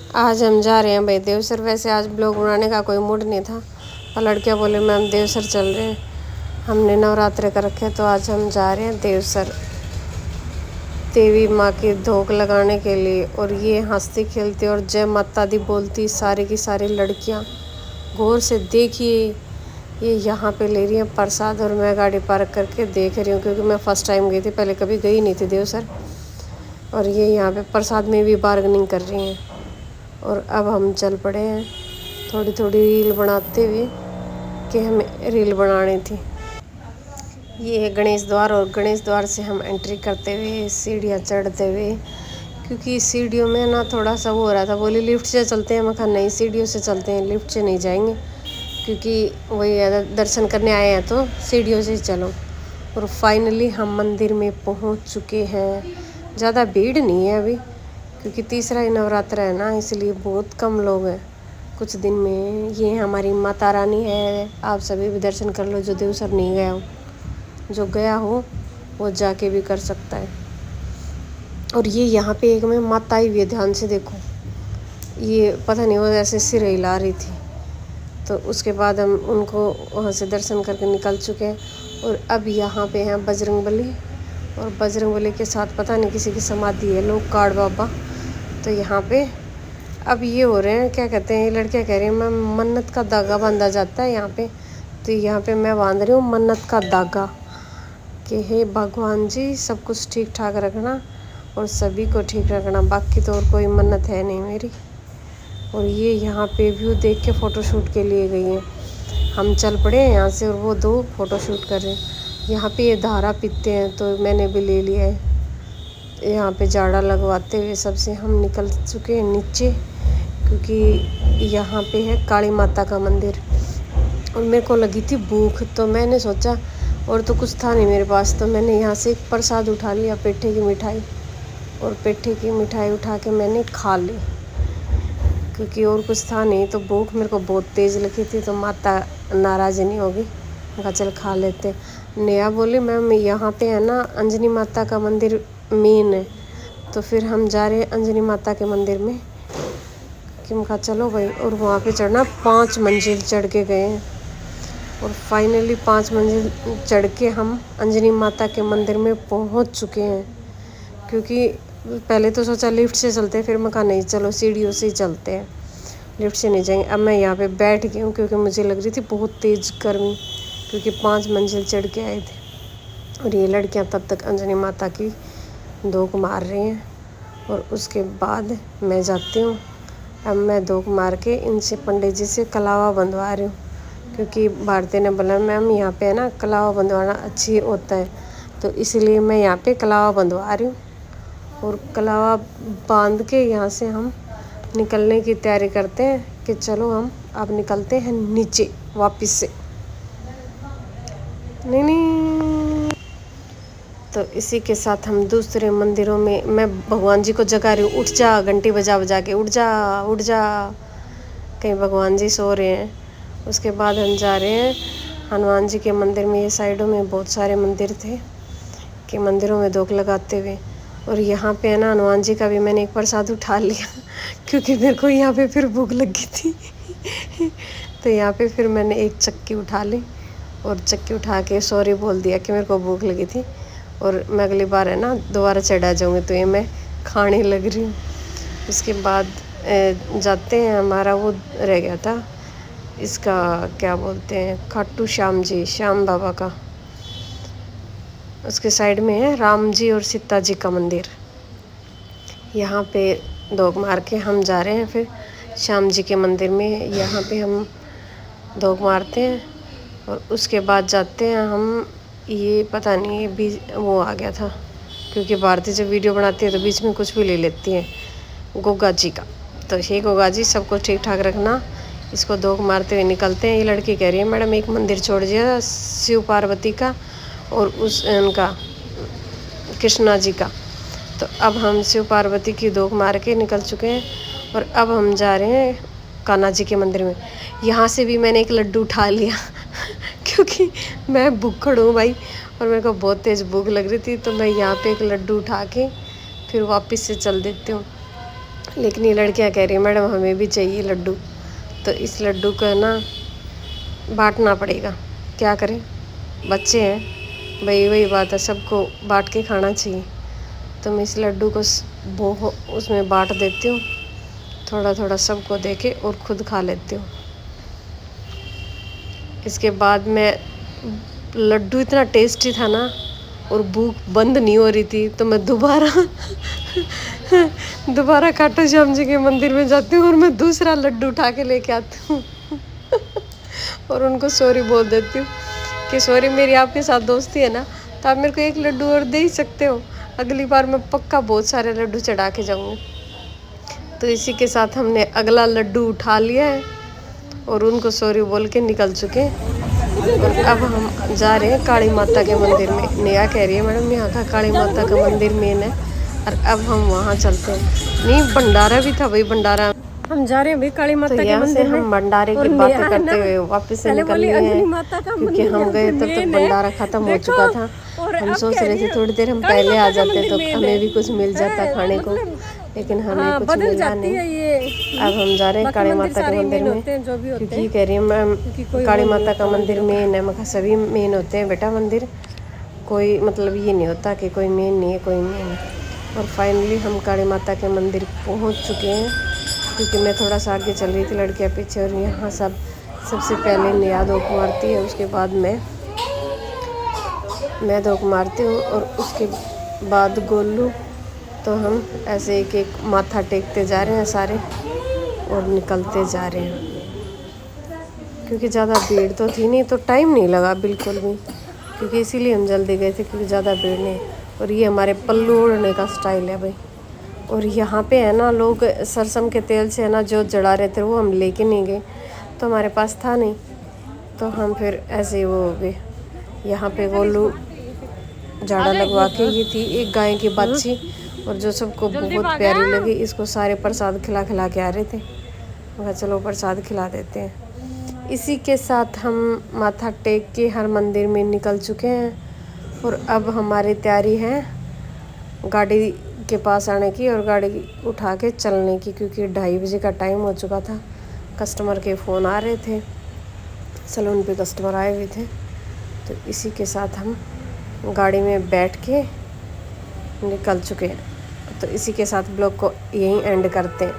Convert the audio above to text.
आज हम जा रहे हैं भाई देवसर। वैसे आज ब्लॉग बनाने का कोई मूड नहीं था, पर लड़कियाँ बोले मैम देवसर चल रहे हैं, हमने नवरात्रे कर रखे, तो आज हम जा रहे हैं देवसर देवी माँ की धोख लगाने के लिए। और ये हंसती खेलती और जय माता दी बोलती सारी की सारी लड़कियाँ। गौर से देखिए, ये यहाँ पे ले रही हैं प्रसाद और मैं गाड़ी पार्क करके देख रही हूँ, क्योंकि मैं फ़र्स्ट टाइम गई थी, पहले कभी गई नहीं थी देवसर। और ये यहाँ पे प्रसाद में भी बार्गेनिंग कर रही हैं। और अब हम चल पड़े हैं थोड़ी थोड़ी रील बनाते हुए कि हमें रील बनानी थी। ये है गणेश द्वार, और गणेश द्वार से हम एंट्री करते हुए सीढ़ियाँ चढ़ते हुए, क्योंकि सीढ़ियों में ना थोड़ा सा वो हो रहा था, बोली लिफ्ट से चलते हैं। मैं कहा नहीं, सीढ़ियों से चलते हैं, लिफ्ट से नहीं जाएंगे, क्योंकि वही दर्शन करने आए हैं तो सीढ़ियों से चलो। और फाइनली हम मंदिर में पहुंच चुके हैं। ज़्यादा भीड़ नहीं है अभी, क्योंकि तीसरा ही नवरात्र है ना, इसलिए बहुत कम लोग हैं कुछ दिन में। ये हमारी माता रानी है, आप सभी भी दर्शन कर लो जो देवसर नहीं गया हो। जो गया हो वो जाके भी कर सकता है। और ये यहाँ पे एक में माता आई हुई है, ध्यान से देखो, ये पता नहीं वो ऐसे सिर हिला रही थी। तो उसके बाद हम उनको वहाँ से दर्शन करके निकल चुके हैं। और अब यहाँ पे हैं बजरंगबली, और बजरंगबली के साथ पता नहीं किसी की समाधि है, लोग काड़ बाबा। तो यहाँ पे अब ये हो रहे हैं, क्या कहते हैं, ये लड़कियाँ कह रही हैं मैं मन्नत का धागा बांधा जाता है यहाँ पे। तो यहाँ पे मैं बांध रही हूँ मन्नत का धागा कि हे भगवान जी सब कुछ ठीक ठाक रखना और सभी को ठीक रखना, बाकी तो और कोई मन्नत है नहीं मेरी। और ये यहाँ पे व्यू देख के फ़ोटोशूट के लिए गई हैं। हम चल पड़े हैं यहाँ से, और वो दो फ़ोटोशूट कर रहे हैं। यहाँ पे ये धारा पीते हैं, तो मैंने भी ले लिया है। यहाँ पे जाड़ा लगवाते हुए सबसे हम निकल चुके हैं नीचे, क्योंकि यहाँ पे है काली माता का मंदिर। और मेरे को लगी थी भूख, तो मैंने सोचा, और तो कुछ था नहीं मेरे पास, तो मैंने यहाँ से एक प्रसाद उठा लिया, पेठे की मिठाई। और पेठे की मिठाई उठा के मैंने खा ली, क्योंकि और कुछ था नहीं, तो भूख मेरे को बहुत तेज़ लगी थी। तो माता नाराज़ नहीं होगी, कहा चल खा लेते। नेहा बोली मैम यहाँ पे है ना अंजनी माता का मंदिर मेन है, तो फिर हम जा रहे हैं अंजनी माता के मंदिर में, कि मैं कहा चलो भाई। और वहाँ पे चढ़ना 5 मंजिल चढ़ के गए हैं। और फाइनली 5 मंजिल चढ़ के हम अंजनी माता के मंदिर में पहुँच चुके हैं। क्योंकि पहले तो सोचा लिफ्ट से चलते हैं, फिर मैं कहा नहीं चलो सीढ़ियों से ही चलते हैं, लिफ्ट से नहीं जाएंगे। अब मैं यहाँ पे बैठ गई हूँ, क्योंकि मुझे लग रही थी बहुत तेज़ गर्मी, क्योंकि 5 मंजिल चढ़ के आए थे। और ये लड़कियाँ तब तक अंजनी माता की धोख मार रही हैं। और उसके बाद मैं जाती हूँ, अब मैं धोख मार के इनसे पंडित जी से कलावा बंधवा रही हूँ, क्योंकि भारती ने बोला मैम यहाँ पे है ना कलावा बंधवाना अच्छी होता है, तो इसलिए मैं यहाँ पे कलावा बंधवा रही हूँ। और कलावा बांध के यहाँ से हम निकलने की तैयारी करते हैं कि चलो हम अब निकलते हैं नीचे वापस से। नहीं, तो इसी के साथ हम दूसरे मंदिरों में, मैं भगवान जी को जगा रही हूँ, उठ जा, घंटी बजा बजा के, उठ जा उठ जा, कहीं भगवान जी सो रहे हैं। उसके बाद हम जा रहे हैं हनुमान जी के मंदिर में। ये साइडों में बहुत सारे मंदिर थे कि मंदिरों में धोख लगाते हुए। और यहाँ पे है ना हनुमान जी का भी मैंने एक प्रसाद उठा लिया क्योंकि मेरे को यहाँ पे फिर भूख लगी थी तो यहाँ पे फिर मैंने एक चक्की उठा ली, और चक्की उठा के सॉरी बोल दिया कि मेरे को भूख लगी थी, और मैं अगली बार है ना दोबारा चढ़ा जाऊँगी, तो ये मैं खाने लग रही हूँ। उसके बाद जाते हैं, हमारा वो रह गया था, इसका क्या बोलते हैं, खाटू श्याम जी, श्याम बाबा का। उसके साइड में है राम जी और सीता जी का मंदिर। यहाँ पे धोख मार के हम जा रहे हैं फिर श्याम जी के मंदिर में। यहाँ पे हम धोख मारते हैं, और उसके बाद जाते हैं हम, ये पता नहीं भी वो आ गया था, क्योंकि भारती जब वीडियो बनाती है तो बीच में कुछ भी ले लेती है, गोगा जी का। तो हे गोगा जी सबको ठीक ठाक रखना। इसको धोख मारते हुए निकलते हैं। ये लड़की कह रही है मैडम एक मंदिर छोड़ दिया शिव पार्वती का और उस उनका कृष्णा जी का। तो अब हम शिव पार्वती की धोख मार के निकल चुके हैं, और अब हम जा रहे हैं कान्हा जी के मंदिर में। यहाँ से भी मैंने एक लड्डू उठा लिया क्योंकि मैं भूखड़ हूँ भाई, और मेरे को बहुत तेज़ भूख लग रही थी, तो मैं यहाँ पे एक लड्डू उठा के फिर वापस से चल देती हूँ। लेकिन ये लड़कियां कह रही है मैडम हमें भी चाहिए लड्डू, तो इस लड्डू को है ना बांटना पड़ेगा, क्या करें, बच्चे हैं भाई, वही बात है, सबको बांट के खाना चाहिए। तो मैं इस लड्डू को उसमें बांट देती हूँ, थोड़ा थोड़ा सबको दे के और खुद खा लेती हूँ। इसके बाद मैं लड्डू इतना टेस्टी था ना और भूख बंद नहीं हो रही थी, तो मैं दोबारा खाटू श्याम जी के मंदिर में जाती हूँ और मैं दूसरा लड्डू उठा के लेके आती हूँ और उनको सॉरी बोल देती हूँ कि सॉरी, मेरी आपके साथ दोस्ती है ना, तो आप मेरे को एक लड्डू और दे ही सकते हो, अगली बार मैं पक्का बहुत सारे लड्डू चढ़ा के जाऊँगी। तो इसी के साथ हमने अगला लड्डू उठा लिया है और उनको सॉरी बोल के निकल चुके हैं। और अब हम जा रहे हैं काली माता के मंदिर में। नेहा कह रही है मैडम यहाँ का काली माता का मंदिर मेन है, और अब हम वहाँ चलते हैं। नहीं, भंडारा भी था भाई, भंडारा हम जा रहे हैं भाई काली माता के मंदिर में। हम भंडारे की बातें करते हुए वापस से निकल लिए हैं, क्योंकि हम गए तब तक भंडारा खत्म हो चुका था। हम सोच रहे थे थोड़ी देर हम पहले आ जाते तो हमें भी कुछ मिल जाता खाने को, लेकिन हमें कुछ मिला नहीं। अब हम जा रहे हैं काली माता के मंदिर में, क्योंकि कह रही है मैम काली माता का मंदिर मेन है। मैं सभी मेन होते हैं बेटा मंदिर, कोई मतलब ये नहीं होता कि कोई मेन नहीं है, कोई मेन है। और फाइनली हम काली माता के मंदिर पहुंच चुके हैं, क्योंकि मैं थोड़ा सा आगे चल रही थी, लड़कियां पीछे, और यहाँ सबसे पहले नेहा धोख मारती है, उसके बाद मैं धोख मारती हूँ, और उसके बाद गोलू। तो हम ऐसे एक एक माथा टेकते जा रहे हैं सारे और निकलते जा रहे हैं, क्योंकि ज़्यादा भीड़ तो थी नहीं, तो टाइम नहीं लगा बिल्कुल भी, क्योंकि इसीलिए हम जल्दी गए थे, क्योंकि ज़्यादा भीड़ नहीं। और ये हमारे पल्लू ओढ़ने का स्टाइल है भाई। और यहाँ पे है ना लोग सरसों के तेल से है ना जो जला रहे थे, वो हम लेके नहीं गए, तो हमारे पास था नहीं, तो हम फिर ऐसे वो हो गए। यहाँ पे गोलू झाड़ा लगवा के, ये थी एक गाय की बच्ची, और जो सबको बहुत प्यारी लगी, इसको सारे प्रसाद खिला के आ रहे थे। मगर चलो प्रसाद खिला देते हैं। इसी के साथ हम माथा टेक के हर मंदिर में निकल चुके हैं, और अब हमारी तैयारी है गाड़ी के पास आने की और गाड़ी उठा के चलने की, क्योंकि 2:30 बजे का टाइम हो चुका था। कस्टमर के फ़ोन आ रहे थे, सैलून पे कस्टमर आए हुए थे, तो इसी के साथ हम गाड़ी में बैठ के निकल चुके हैं। तो इसी के साथ ब्लॉग को यहीं एंड करते हैं।